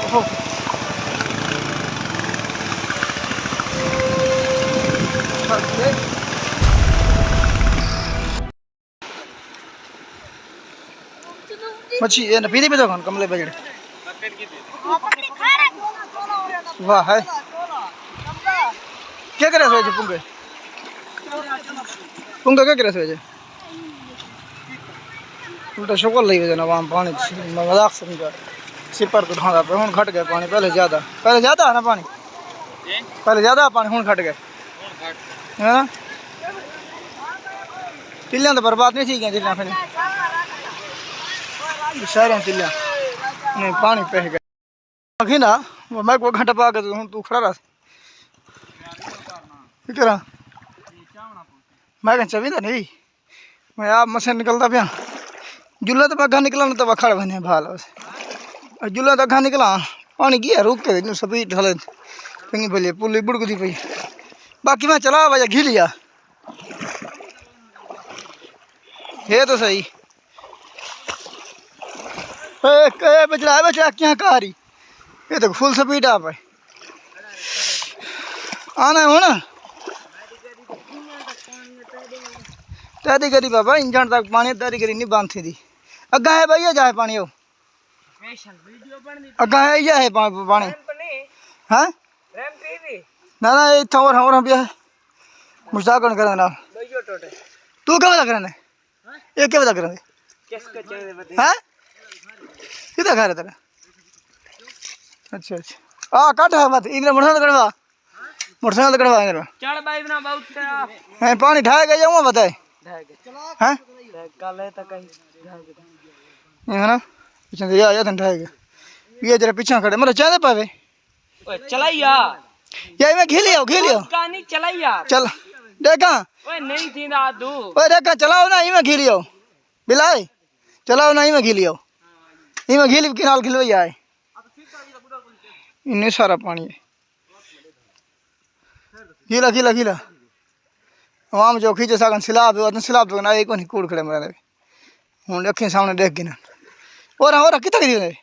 ओहो मच्छी ये ना पीते पीते कौन कमले बजड़े वाह है क्या करे सोचे पुंगे पुंगा क्या करे सोचे उल्टा शुक्र लगी वजह वहाँ पानी मजाक समझा सिपर को ढांगा पे हूँ घट गए पानी पहले ज़्यादा है ना पानी पहले ज़्यादा पानी हूँ घट गए है ना तिलियां तो बर्बाद नहीं थी क्या तिलियां फिर सारे तिलियां नहीं पानी पह गए आखिर ना मैं को घंटा पा के तू खड़ा रहा क्या मैं कहीं चवी था नहीं मैं आप मशीन निकलता पाया जुल्ला तो अगा निकला ना तो खड़ बने भाल जुल्ला तो अगा निकला पानी गया रुक के स्पीड हले पिंगी पली पुली बुड़कती पई बाकी मैं चला वजह घी लिया ये तो सही बचड़ा क्या कारी ये तो फुल स्पीड आप है आना हो ना तैयारी करी बाबा इंजन तक पानी तैयारी करी नहीं बांध थी अगा है भैया जाए पानी हो अगा है या है पानी हाँ ना ना इतना और हम है मुश्ताक कर ना तू क्या बता करने ये क्या बता करने हाँ कितना खा रहे तेरा अच्छा अच्छा काट है मत इधर मोटरसाइकिल कड़वा इधर चल भाई ना बहुत है पानी ढाए गए जाऊँ बताए हैं कल है तक है ना पीछे से या ढाए गए ये जरा पीछे खड़े मतलब चाहते पावे चलाइया ये मैं घी लियो कहानी चलाइया चल देखा ओए नहीं थी ना दू ओए देखा चलाओ ना मैं घी लियो बिलाए चलाओ ना मैं घी लियो मैं घी लियो किनाल खिलवाई आए इन्हें सारा पानी है गीला गीला गीला वहाँ में जो खींचे सागन सिलाब तो ना एक नहीं कूड़ खड़े मेरे हूँ अखी सामने देख गिना और कितना गिरी है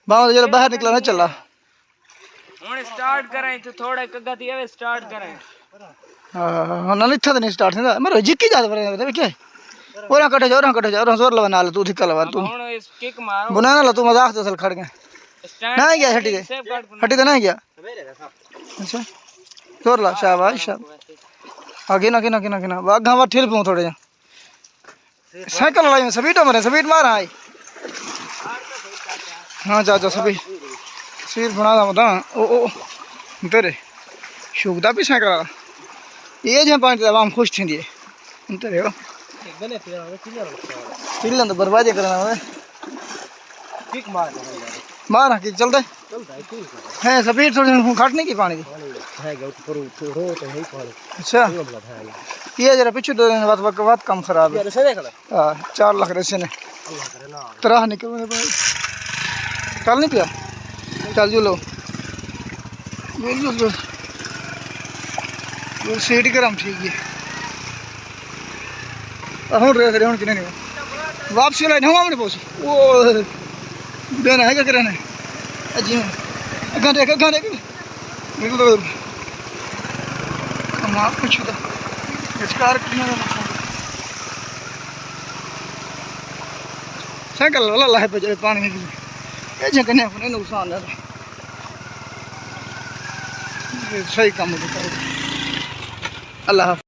बाबा जरा बाहर निकला नहीं चला ਹੁਣ ਸਟਾਰਟ ਕਰਾਂ ਤੇ ਥੋੜਾ ਕਗਤੀ ਆਵੇ ਸਟਾਰਟ ਕਰਾਂ ਹਾਂ ਨਾ ਇੱਥੇ ਤਾਂ ਨਹੀਂ ਸਟਾਰਟ ਹੁੰਦਾ ਮਰ ਜਿੱਕੀ ਜਾ ਪਤਾ ਕਿ ਉਹਨਾਂ ਕੱਟੇ ਜਾ ਜ਼ੋਰ ਲਵਾ ਨਾਲ ਤੂੰ ਠਿੱਕਾ ਲਵਾ ਤੂੰ ਹੁਣ ਇਸ ਕਿਕ ਮਾਰ ਬੁਨਾ ਨਾ ਤੂੰ ਮਜ਼ਾਕ ਤੇ ਅਸਲ ਖੜ ਗਿਆ ਨਾ ਗਿਆ ਹੱਟੀ ਤੇ ਨਾ ਗਿਆ अच्छा जोर ला शाबाश आगे ना किना वाघा वा ठिल पाऊँ थोड़े साइकिल लाई स्पीड मरे स्पीड मारा आई हाँ जा स्पीड बना बता ओ तेरे शुकता भी साइकिल वाला ये जो पानी आवाम खुश थी तेरे हो तो बर्बादी करना मार कि चलते है स्पीड थोड़ी घट नहीं की पानी की अच्छा ये जरा पिछू दो दिन बात कम खराब है 4 लाख रसे ने तरह निकल चल नहीं पिया चल जुलो जुल सीट गरम ठीक है हूँ रे हूँ कि वापसी लाइन हम नहीं पहुँची वो देना है क्या करना है जी अगा देख बिल्कुल आप कुछ साइकिल वाला लाए पे पानी ये कन्या अपने नुकसान है सही काम अल्लाह।